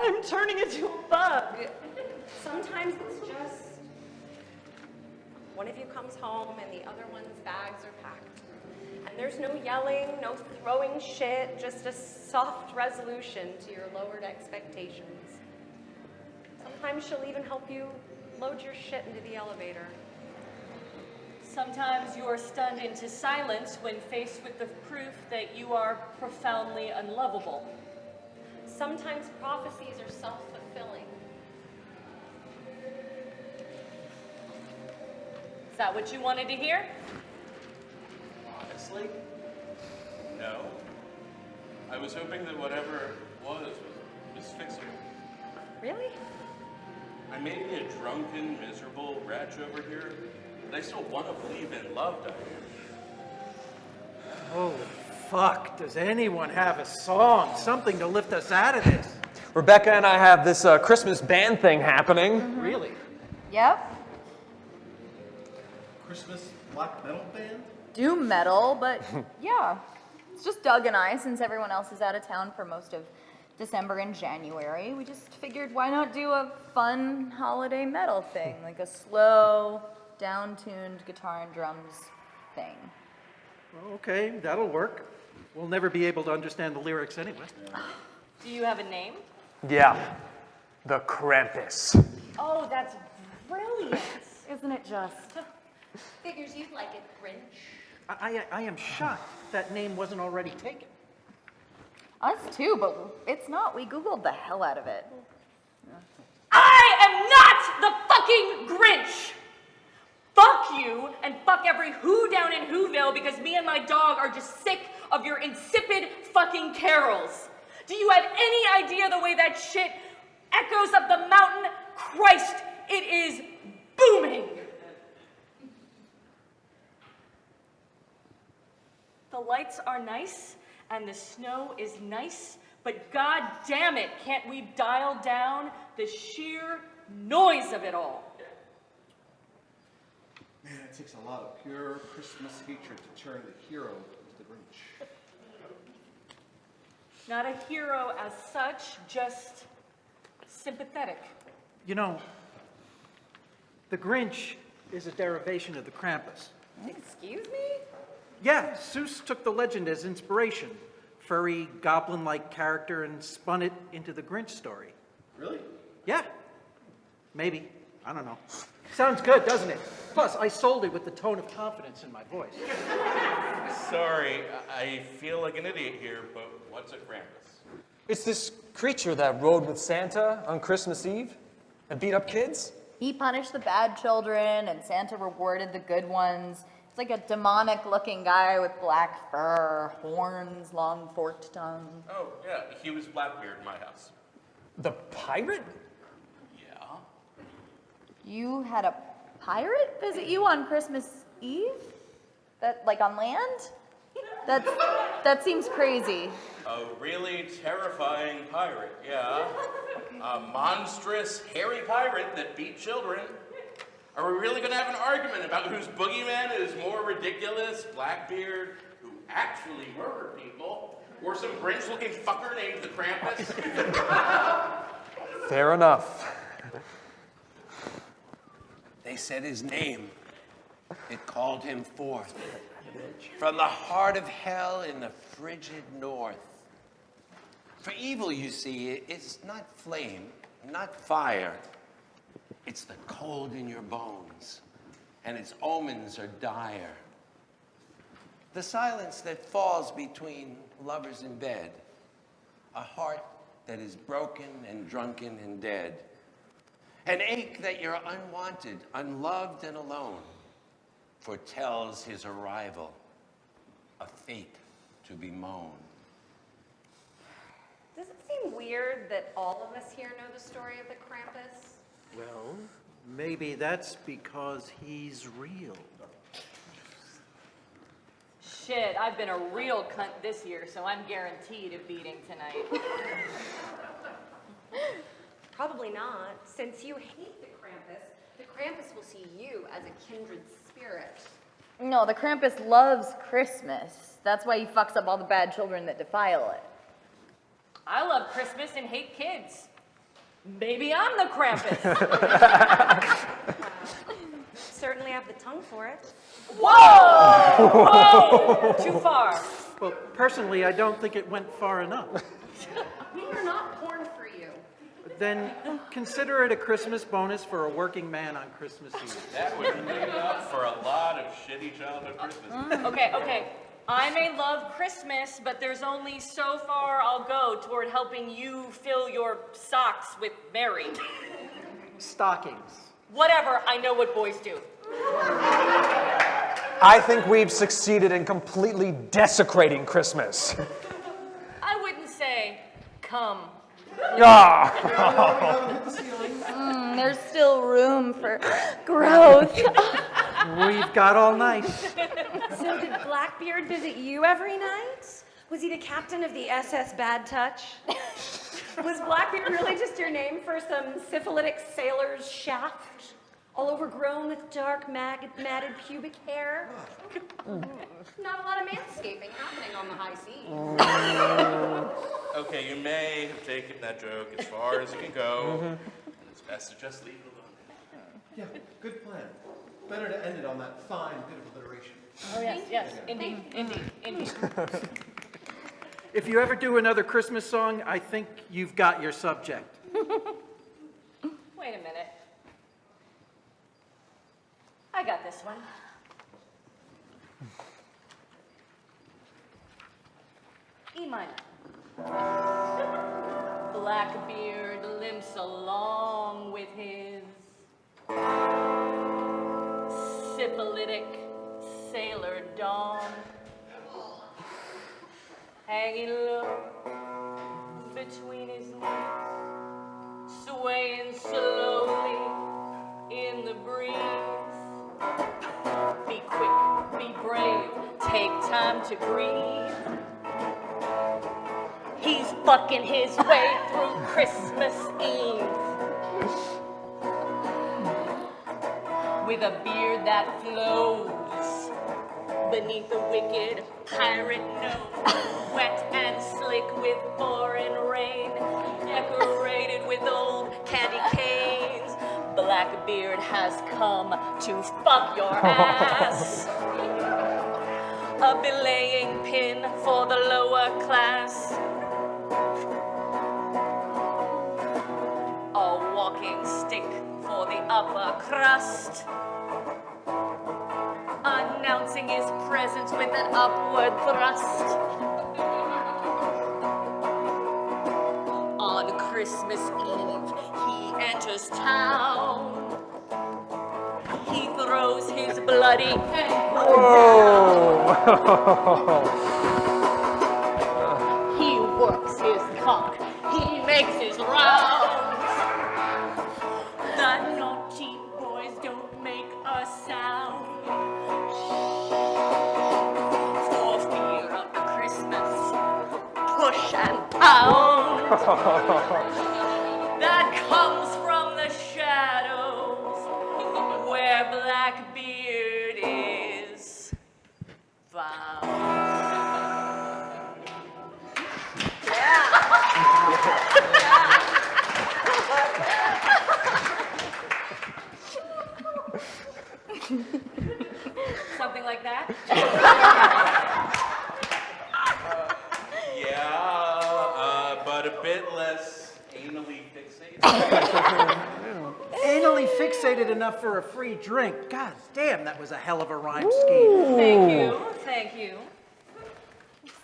I'm turning into a bug. Sometimes it's just one of you comes home and the other one's bags are packed. And there's no yelling, no throwing shit, just a soft resolution to your lowered expectations. Sometimes she'll even help you load your shit into the elevator. Sometimes you are stunned into silence when faced with the proof that you are profoundly unlovable. Sometimes prophecies are self-fulfilling. Is that what you wanted to hear? Honestly, no. I was hoping that whatever it was fixable. Really? I may be a drunken, miserable wretch over here, but I still want to believe in love, Diane. Holy fuck, does anyone have a song? Something to lift us out of this? Rebecca and I have this Christmas band thing happening. Mm-hmm. Really? Yep. Christmas black metal band? Doom metal, but yeah. It's just Doug and I, since everyone else is out of town for most of December and January. We just figured why not do a fun holiday metal thing, like a slow, down-tuned guitar and drums thing. Well, okay, that'll work. We'll never be able to understand the lyrics anyway. Do you have a name? Yeah, the Krampus. Oh, that's brilliant. Isn't it just? Figures you'd like it, Grinch. I am shocked that name wasn't already taken. Us too, but it's not. We Googled the hell out of it. I am not the fucking Grinch! Fuck you, and fuck every who down in Whoville, because me and my dog are just sick of your insipid fucking carols. Do you have any idea the way that shit echoes up the mountain? Christ, it is booming! The lights are nice, and the snow is nice, but god damn it, can't we dial down the sheer noise of it all? Man, it takes a lot of pure Christmas hatred to turn the hero into the Grinch. Not a hero as such, just sympathetic. You know, the Grinch is a derivation of the Krampus. Excuse me? Yeah, Seuss took the legend as inspiration. Furry, goblin-like character and spun it into the Grinch story. Really? Yeah. Maybe. I don't know. Sounds good, doesn't it? Plus, I sold it with the tone of confidence in my voice. Sorry, I feel like an idiot here, but what's a Krampus? It's this creature that rode with Santa on Christmas Eve and beat up kids. He punished the bad children, and Santa rewarded the good ones. It's like a demonic-looking guy with black fur, horns, long forked tongue. Oh, yeah, he was Blackbeard in my house. The pirate? Yeah? You had a pirate visit you on Christmas Eve? That, like, on land? That seems crazy. A really terrifying pirate, yeah. A monstrous, hairy pirate that beat children. Are we really going to have an argument about whose boogeyman is more ridiculous, Blackbeard, who actually murdered people, or some Grinch-looking fucker named the Krampus? Fair enough. They said his name. It called him forth from the heart of hell in the frigid north. For evil, you see, it's not flame, not fire. It's the cold in your bones, and its omens are dire. The silence that falls between lovers in bed, a heart that is broken and drunken and dead, an ache that you're unwanted, unloved, and alone, foretells his arrival, a fate to bemoan. Does it seem weird that all of us here know the story of the Krampus? Well, maybe that's because he's real. Shit, I've been a real cunt this year, so I'm guaranteed a beating tonight. Probably not. Since you hate the Krampus will see you as a kindred spirit. No, the Krampus loves Christmas. That's why he fucks up all the bad children that defile it. I love Christmas and hate kids. Maybe I'm the Krampus. Certainly have the tongue for it. Whoa! Whoa! Too far. Well, personally, I don't think it went far enough. We are not porn for you. Then consider it a Christmas bonus for a working man on Christmas Eve. That would make up for a lot of shitty childhood Christmases. Okay. I may love Christmas, but there's only so far I'll go toward helping you fill your socks with Mary. Stockings. Whatever, I know what boys do. I think we've succeeded in completely desecrating Christmas. I wouldn't say, come. Ah! There's still room for growth. We've got all night. So did Blackbeard visit you every night? Was he the captain of the SS Bad Touch? Was Blackbeard really just your name for some syphilitic sailor's shaft? All overgrown with dark, matted pubic hair? Not a lot of manscaping happening on the high seas. Okay, you may have taken that joke as far as you can go. And it's best to just leave it alone. Yeah, good plan. Better to end it on that fine bit of alliteration. Oh, yes, indeed. If you ever do another Christmas song, I think you've got your subject. Wait a minute. I got this one. E minor. Blackbeard limps along with his syphilitic sailor dong, hanging low between his knees, swaying slowly in the breeze. Be quick, be brave, take time to breathe. He's fucking his way through Christmas Eve with a beard that flows beneath the wicked pirate nose, wet and slick with foreign rain, decorated with old candy canes. Blackbeard has come to fuck your ass. A belaying pin for the lower class. A walking stick for the upper crust. Announcing his presence with an upward thrust. On Christmas Eve, he enters town. He throws his bloody head down. He works his cock. He makes his rounds. The naughty boys don't make a sound. For fear of the Christmas push and pound that comes from the shadows where Blackbeard is found. Something like that? But a bit less anally fixated. Anally fixated enough for a free drink. God damn, that was a hell of a rhyme scheme. Thank you.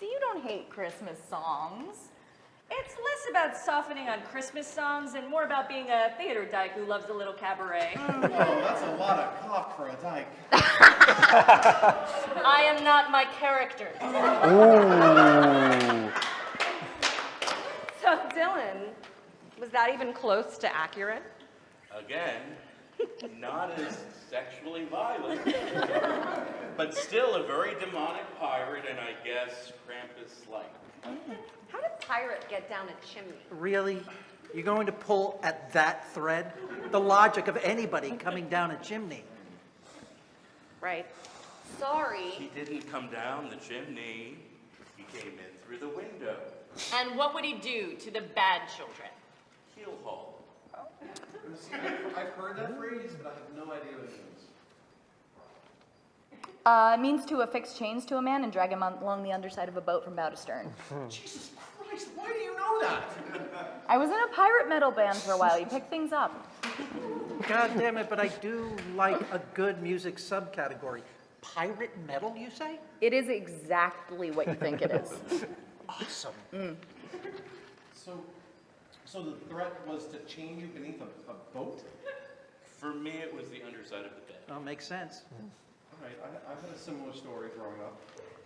See, you don't hate Christmas songs. It's less about softening on Christmas songs and more about being a theater dyke who loves a little cabaret. Oh, that's a lot of cock for a dyke. I am not my character. So, Dylan, was that even close to accurate? Again, not as sexually violent, but still a very demonic pirate, and I guess Krampus-like. How did Pirate get down a chimney? Really? You're going to pull at that thread? The logic of anybody coming down a chimney. Right. Sorry. He didn't come down the chimney. He came in through the window. And what would he do to the bad children? Heel haul. See, I've heard that phrase, but I have no idea what it means. It means to affix chains to a man and drag him along the underside of a boat from bow to stern. Jesus Christ, why do you know that? I was in a pirate metal band for a while. You pick things up. God damn it, but I do like a good music subcategory. Pirate metal, you say? It is exactly what you think it is. Awesome. So the threat was to chain you beneath a boat? For me, it was the underside of the bed. Oh, makes sense. All right, I've had a similar story growing up.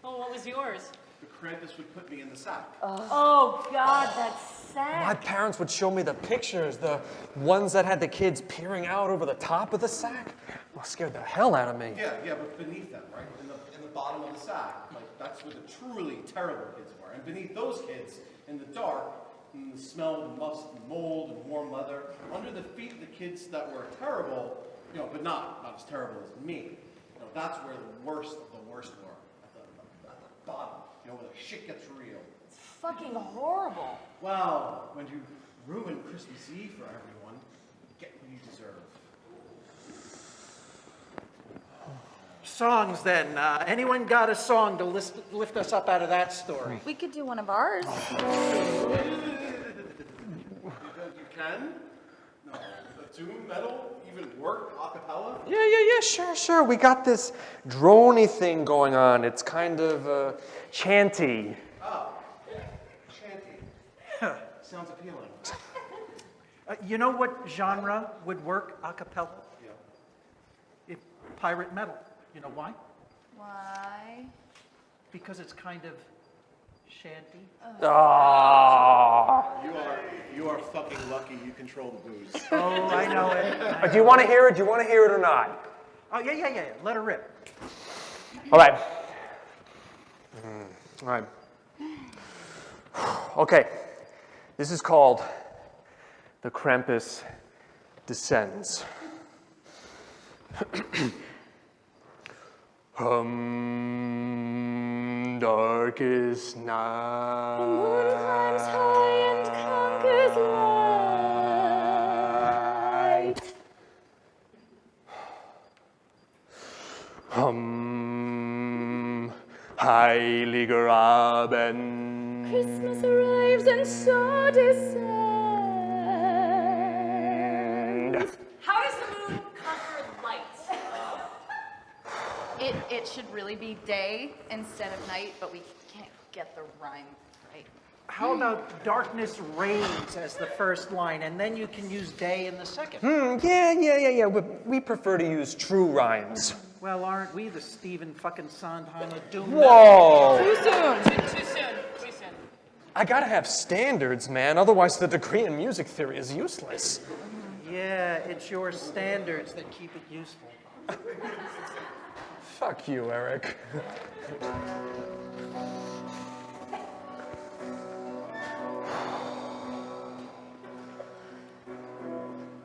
Oh, what was yours? The Krampus would put me in the sack. Oh, God, that's My sad. parents would show me the pictures, the ones that had the kids peering out over the top of the sack. Well, scared the hell out of me. Yeah, but beneath them, right? In the bottom of the sack, like that's where the truly terrible kids were. And beneath those kids, in the dark, in the smell of must and mold and warm leather, under the feet of the kids that were terrible, but not as terrible as me. That's where the worst of the worst were. At the bottom, where the shit gets real. It's fucking horrible. Well, when you ruin Christmas Eve for everyone, you get what you deserve. Songs then. Anyone got a song to lift us up out of that story? We could do one of ours. You can? No. Doom metal even work a cappella? Yeah, sure. We got this droney thing going on. It's kind of chanty. Oh, shanty. Sounds appealing. You know what genre would work a cappella? Yeah. If pirate metal. You know why? Why? Because it's kind of shanty. Ah. You are fucking lucky you control the booze. Oh, I know it. Do you want to hear it? Do you want to hear it or not? Oh, yeah. Let her rip. All right. All right. Okay. This is called The Krampus Descends. Darkest night. The moon climbs high and conquers light. Heilige Abend. Christmas arrives and so descends. How does the moon conquer light? It should really be day instead of night, but we can't get the rhyme right. How about darkness reigns as the first line, and then you can use day in the second? Yeah. We prefer to use true rhymes. Well, aren't we the Stephen fucking Sondheim of doom? Whoa! Too soon. Too soon. I gotta have standards, man. Otherwise, the degree in music theory is useless. Yeah, it's your standards that keep it useful. Fuck you, Eric.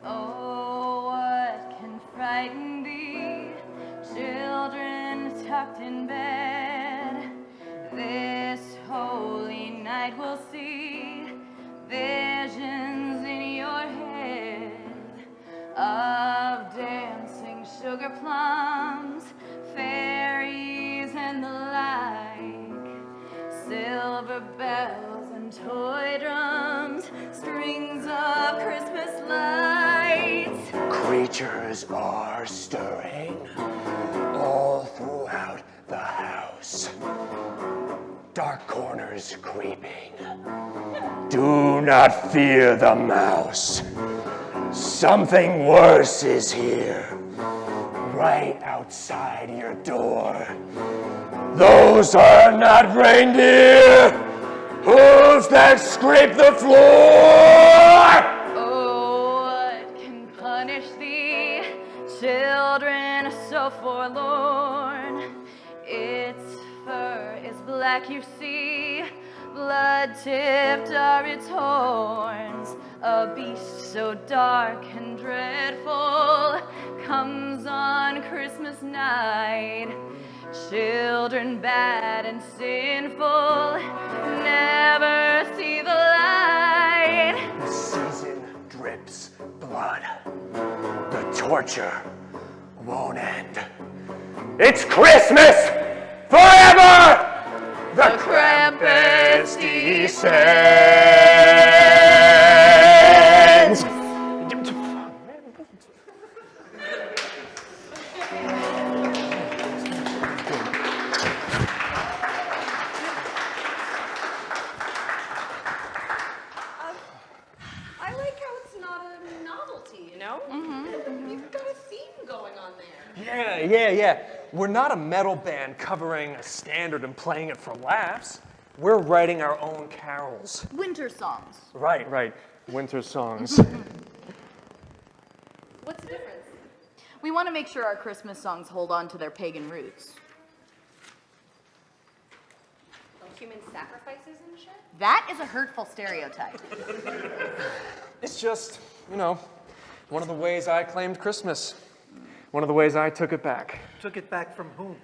Oh, what can frighten thee, children tucked in bed? This holy night will see visions in your head of dancing sugar plums, fairies and the like, silver bells and toy drums, strings of Christmas lights. Creatures are stirring all throughout the house. Dark corners creeping. Do not fear the mouse. Something worse is here, right outside your door. Those are not reindeer, hooves that scrape the floor. Oh, what can punish thee, children so forlorn? Its fur is black, you see, blood-tipped are its horns. A beast so dark and dreadful comes on Christmas night. Children bad and sinful never see the light. The season drips blood. torture won't end. It's Christmas forever! The Krampus descends! I like how it's not a novelty, you know? You've got a theme going on there. Yeah. We're not a metal band covering a standard and playing it for laughs. We're writing our own carols. Winter songs. Right. Winter songs. What's the difference? We want to make sure our Christmas songs hold on to their pagan roots. Like human sacrifices and shit? That is a hurtful stereotype. It's just, one of the ways I claimed Christmas. One of the ways I took it back. Took it back from whom?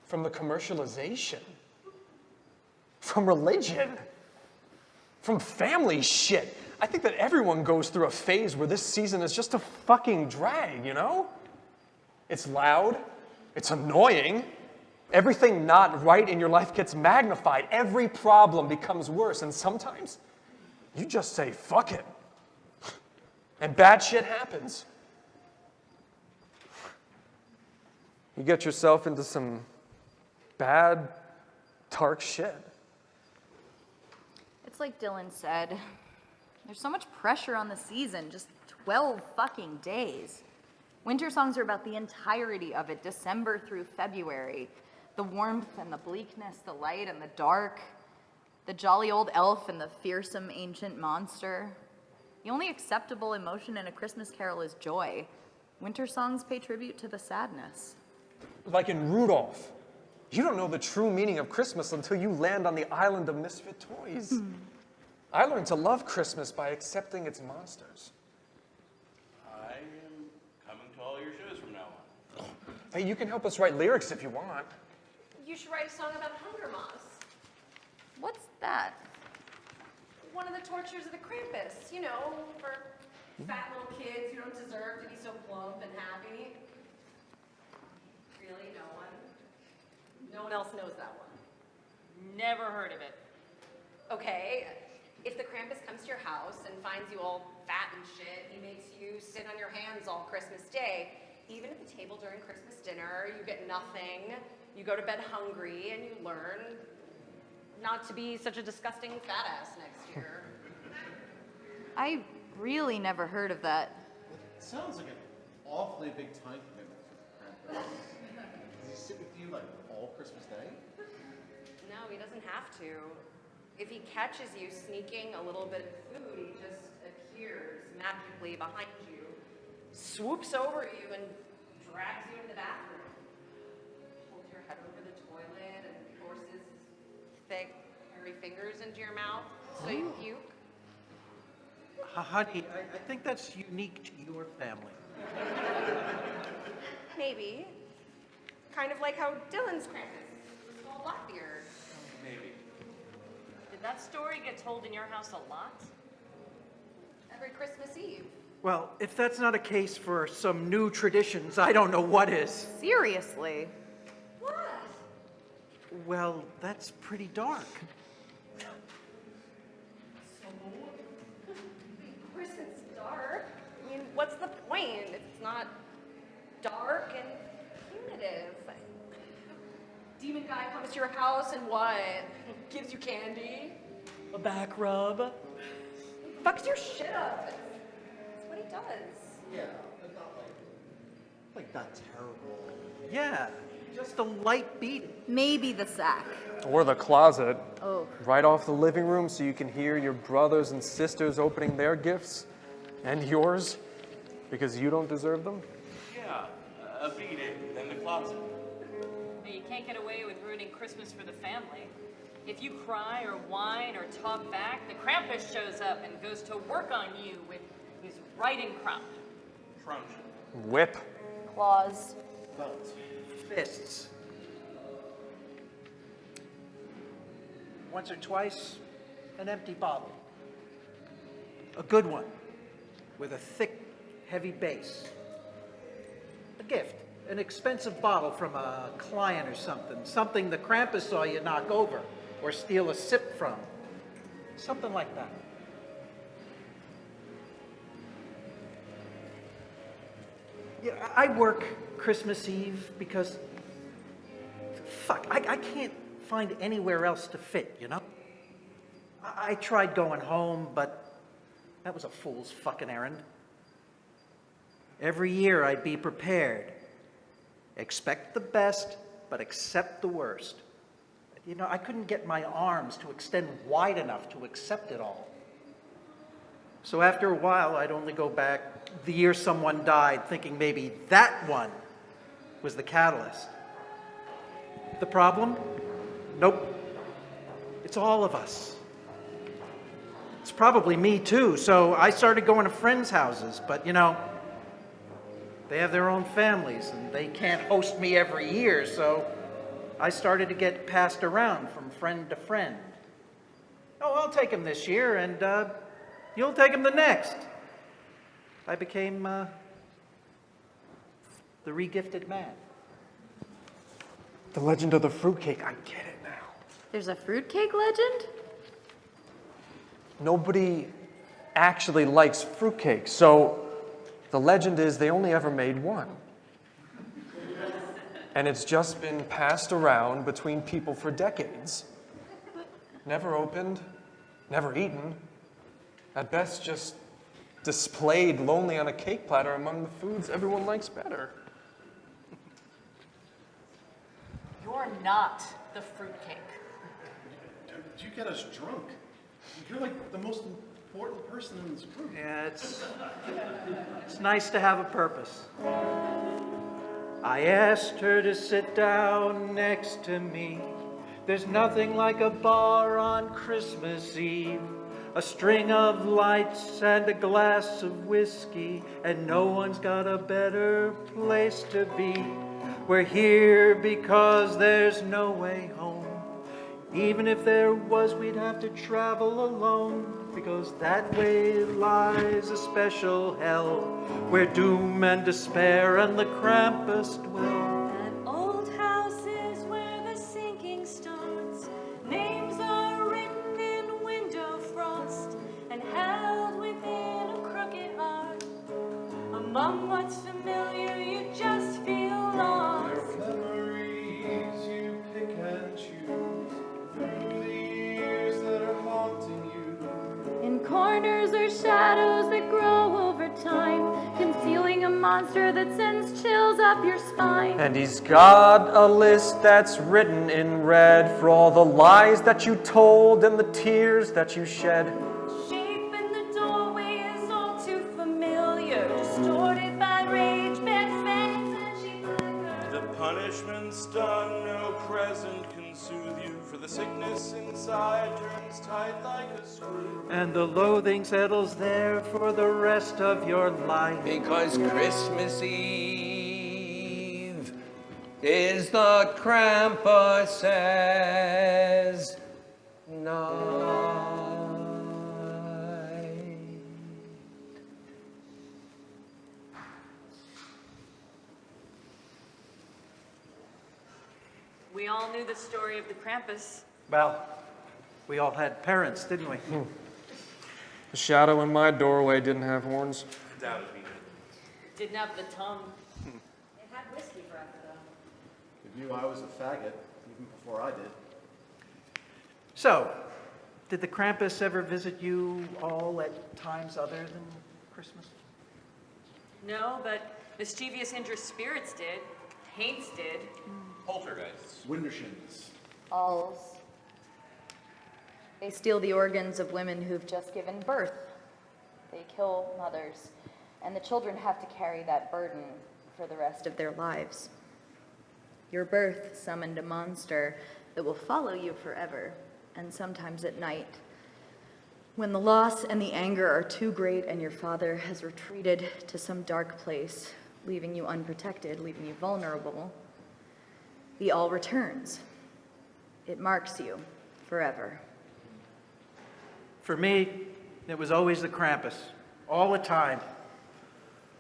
From the commercialization. From religion. From family shit. I think that everyone goes through a phase where this season is just a fucking drag, It's loud. It's annoying. Everything not right in your life gets magnified. Every problem becomes worse. And sometimes you just say, fuck it. And bad shit happens. You get yourself into some bad, dark shit. It's like Dylan said, there's so much pressure on the season, just 12 fucking days. Winter songs are about the entirety of it, December through February. The warmth and the bleakness, the light and the dark, the jolly old elf and the fearsome ancient monster. The only acceptable emotion in a Christmas carol is joy. Winter songs pay tribute to the sadness. Like in Rudolph. You don't know the true meaning of Christmas until you land on the island of misfit toys. I learned to love Christmas by accepting its monsters. I am coming to all your shows from now on. Hey, you can help us write lyrics if you want. You should write a song about hunger moths. What's that? One of the tortures of the Krampus, for fat little kids who don't deserve to be so plump and happy. Really, no one? No one else knows that one. Never heard of it. Okay, if the Krampus comes to your house and finds you all fat and shit, he makes you sit on your hands all Christmas Day. Even at the table during Christmas dinner, you get nothing. You go to bed hungry and you learn not to be such a disgusting fat ass next year. I really never heard of that. It sounds like an awfully big time commitment for Krampus. Does he sit with you like all Christmas Day? No, he doesn't have to. If he catches you sneaking a little bit of food, he just appears magically behind you, swoops over you, and drags you into the bathroom. Holds your head over the toilet and forces thick, hairy fingers into your mouth so you puke. Honey, I think that's unique to your family. Maybe. Kind of like how Dylan's Krampus was called Blackbeard. Maybe. Did that story get told in your house a lot? Every Christmas Eve. Well, if that's not a case for some new traditions, I don't know what is. Seriously. What? Well, that's pretty dark. Of course it's dark. I mean, what's the point if it's not dark and punitive? Demon guy comes to your house and what? Gives you candy? A back rub? Fucks your shit up. That's what he does. Yeah, but not like that terrible. Yeah, just a light beating. Maybe the sack. Or the closet. Oh. Right off the living room so you can hear your brothers and sisters opening their gifts and yours because you don't deserve them. Yeah, a beating, then the closet. But you can't get away with ruining Christmas for the family. If you cry or whine or talk back, the Krampus shows up and goes to work on you with his riding crop. Truncheon. Whip. Claws. Belt. Fists. Once or twice, an empty bottle. A good one, with a thick, heavy base. A gift, an expensive bottle from a client or something the Krampus saw you knock over or steal a sip from. Something like that. Yeah, I work Christmas Eve because, fuck, I can't find anywhere else to fit, you know? I tried going home, but that was a fool's fucking errand. Every year I'd be prepared. Expect the best, but accept the worst. You know, I couldn't get my arms to extend wide enough to accept it all. So after a while, I'd only go back the year someone died, thinking maybe that one was the catalyst. The problem? Nope. It's all of us. It's probably me too, so I started going to friends' houses, but you know, they have their own families and they can't host me every year, so I started to get passed around from friend to friend. Oh, I'll take him this year and you'll take him the next. I became the regifted man. The legend of the fruitcake, I get it now. There's a fruitcake legend? Nobody actually likes fruitcake, so the legend is they only ever made one. And it's just been passed around between people for decades. Never opened, never eaten. At best, just displayed lonely on a cake platter among the foods everyone likes better. You're not the fruitcake. Dude, you get us drunk. You're like the most important person in this group. Yeah, it's nice to have a purpose. I asked her to sit down next to me. There's nothing like a bar on Christmas Eve. A string of lights and a glass of whiskey, and no one's got a better place to be. We're here because there's no way home. Even if there was, we'd have to travel alone, because that way lies a special hell, where doom and despair and the Krampus dwell. That old house is where the sinking starts. Names are written in window frost and held within a crooked heart. Among what's familiar, you just feel lost. Memories you pick and choose through the years that are haunting you. In corners are shadows that grow over time, concealing a monster that sends chills up your spine. And he's got a list that's written in red for all the lies that you told and the tears that you shed. Shape in the doorway is all too familiar, distorted by rage, bed fangs and cheap liquor. The punishment's done, no present can soothe you, for the sickness inside turns tight like a screw. And the loathing settles there for the rest of your life. Because Christmas Eve is the Krampus's night. We all knew the story of the Krampus. Well, we all had parents, didn't we? The shadow in my doorway didn't have horns. Down to me. Didn't have the tongue. It had whiskey breath, though. They knew I was a faggot even before I did. So, did the Krampus ever visit you all at times other than Christmas? No, but mischievous injurious spirits did. Haints did. Poltergeists. Windershins. Alls. They steal the organs of women who've just given birth. They kill mothers, and the children have to carry that burden for the rest of their lives. Your birth summoned a monster that will follow you forever, and sometimes at night. When the loss and the anger are too great and your father has retreated to some dark place, leaving you unprotected, leaving you vulnerable, the all returns. It marks you forever. For me, It was always the Krampus, all the time.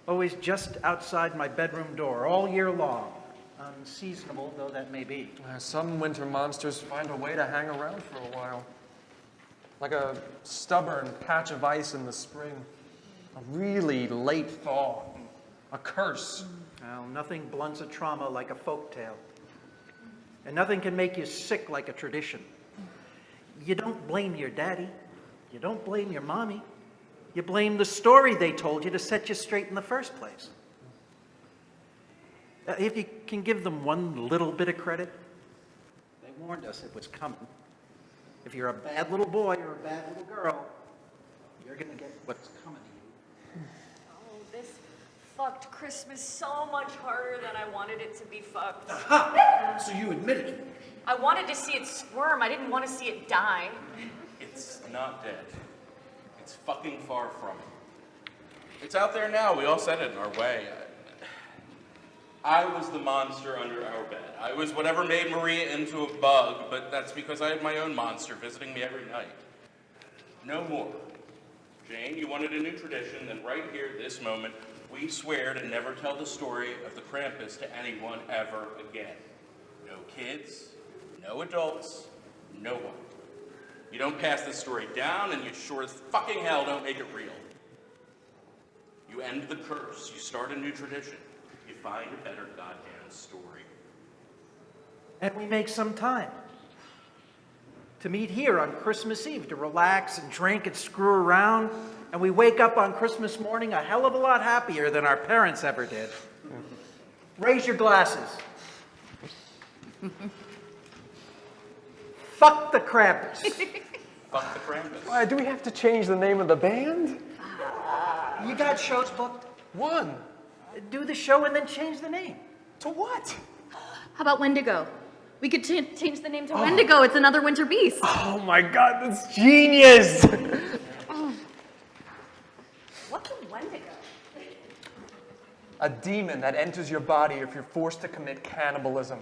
Always just outside my bedroom door, all year long. Unseasonable though that may be. Some winter monsters find a way to hang around for a while. Like a stubborn patch of ice in the spring. A really late thaw. A curse. Well, nothing blunts a trauma like a folktale. And nothing can make you sick like a tradition. You don't blame your daddy. You don't blame your mommy. You blame the story they told you to set you straight in the first place. If you can give them one little bit of credit, they warned us it was coming. If you're a bad little boy or a bad little girl, you're going to get what's coming to you. Oh, this fucked Christmas so much harder than I wanted it to be fucked. Aha! So you admitted it. I wanted to see it squirm. I didn't want to see it die. It's not dead. It's fucking far from it. It's out there now. We all said it in our way. I was the monster under our bed. I was whatever made Maria into a bug, but that's because I had my own monster visiting me every night. No more. Jane, you wanted a new tradition, then right here, this moment, we swear to never tell the story of the Krampus to anyone ever again. No kids, no adults, no one. You don't pass this story down, and you sure as fucking hell don't make it real. You end the curse. You start a new tradition. You find a better goddamn story. And we make some time to meet here on Christmas Eve to relax and drink and screw around. And we wake up on Christmas morning a hell of a lot happier than our parents ever did. Raise your glasses. Fuck the Krampus. Fuck the Krampus. Why, do we have to change the name of the band? You got shows booked? One. Do the show and then change the name. To what? How about Wendigo? We could change the name to Wendigo. It's another winter beast. Oh my God, that's genius! What's a Wendigo? A demon that enters your body if you're forced to commit cannibalism.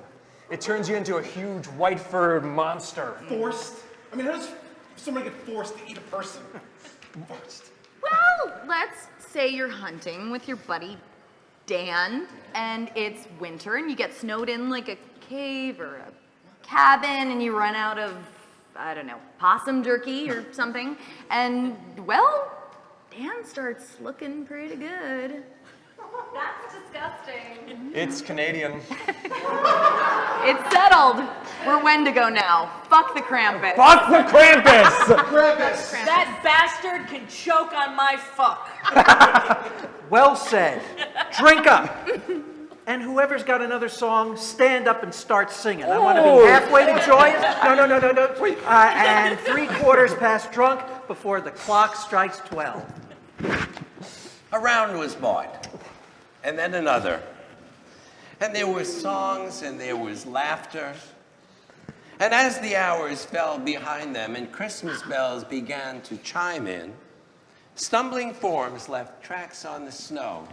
It turns you into a huge white-furred monster. Forced? I mean, how does someone get forced to eat a person? Forced. Well, let's say you're hunting with your buddy Dan, and it's winter, and you get snowed in like a cave or a cabin, and you run out of, I don't know, possum jerky or something, and, well, Dan starts looking pretty good. That's disgusting. It's Canadian. It's settled. We're Wendigo now. Fuck the Krampus. Fuck the Krampus! Krampus! That bastard can choke on my fuck. Well said. Drink up. And whoever's got another song, stand up and start singing. I want to be halfway to joyous. No. Wait. And 3/4 past drunk before the clock strikes 12. A round was bought, and then another. And there were songs, and there was laughter. And as the hours fell behind them and Christmas bells began to chime in, stumbling forms left tracks on the snow,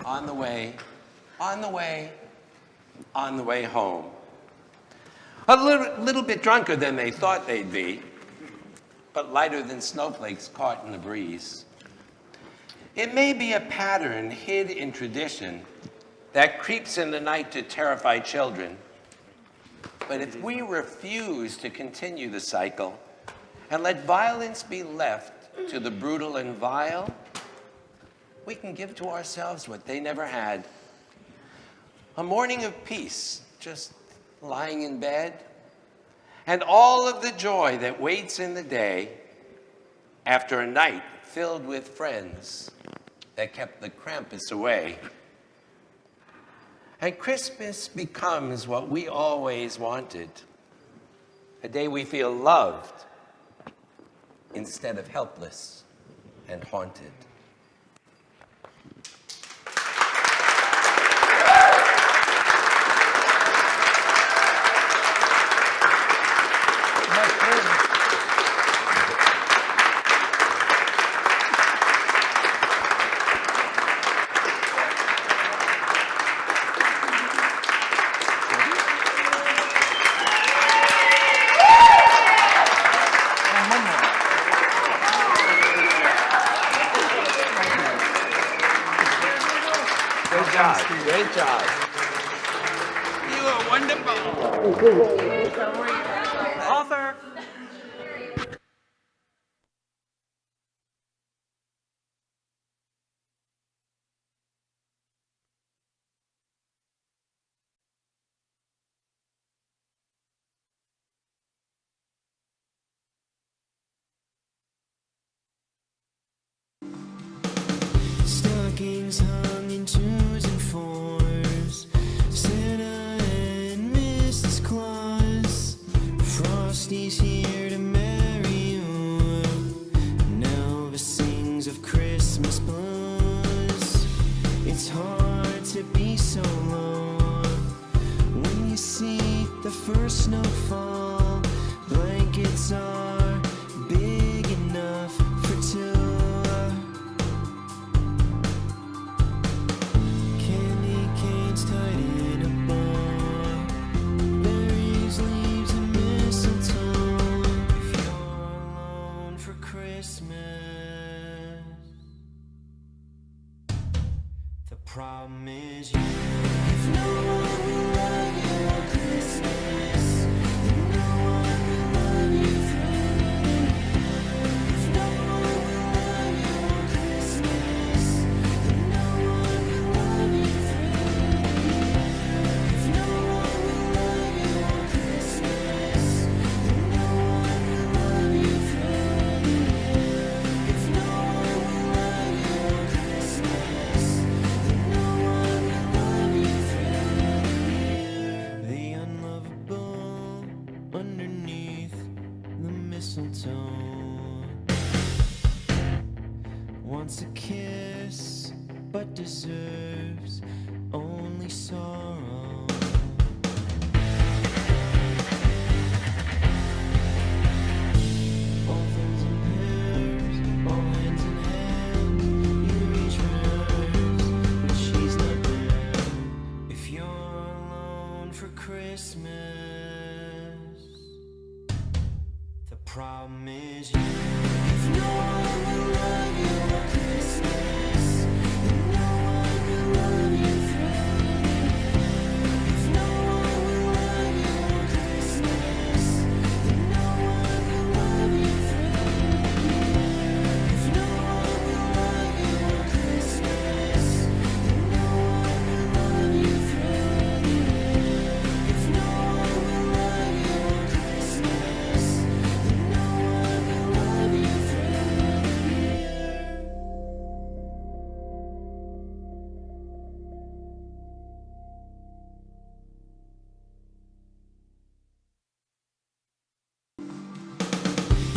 on the way home. A little bit drunker than they thought they'd be, but lighter than snowflakes caught in the breeze. It may be a pattern hid in tradition that creeps in the night to terrify children. But if we refuse to continue the cycle and let violence be left to the brutal and vile, we can give to ourselves what they never had. A morning of peace, just lying in bed, and all of the joy that waits in the day after a night filled with friends that kept the Krampus away. And Christmas becomes what we always wanted, a day we feel loved instead of helpless and haunted. Author! Stockings hung in twos and fours, Santa and Mrs. Claus. Frosty's here to marry you. Now Elvis sings of Christmas blues. It's hard to be so low when you see the first snowfall. Blankets are big enough for two. Candy canes tied in a bow, berries, leaves, and mistletoe. If you're alone for Christmas, the problem is you. If no one will love you on Christmas, then no one will love you through. If no one will love you on Christmas, then no one will love you through. If no one will love you on Christmas, then no one will love you through. If no one will love you on Christmas, then no one will love you through. The unlovable underneath the mistletoe wants a kiss, but deserves only sorrow. All things in pairs, all hands in hand. You reach for hers, but she's not there. If you're alone for Christmas, the problem is you. If no one will love you on Christmas, then no one will love you through. If no one will love you on Christmas, then no one will love you through. If no one will love you on Christmas, then no one will love you through. If no one will love you on Christmas, then no one will love you through.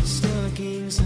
Stockings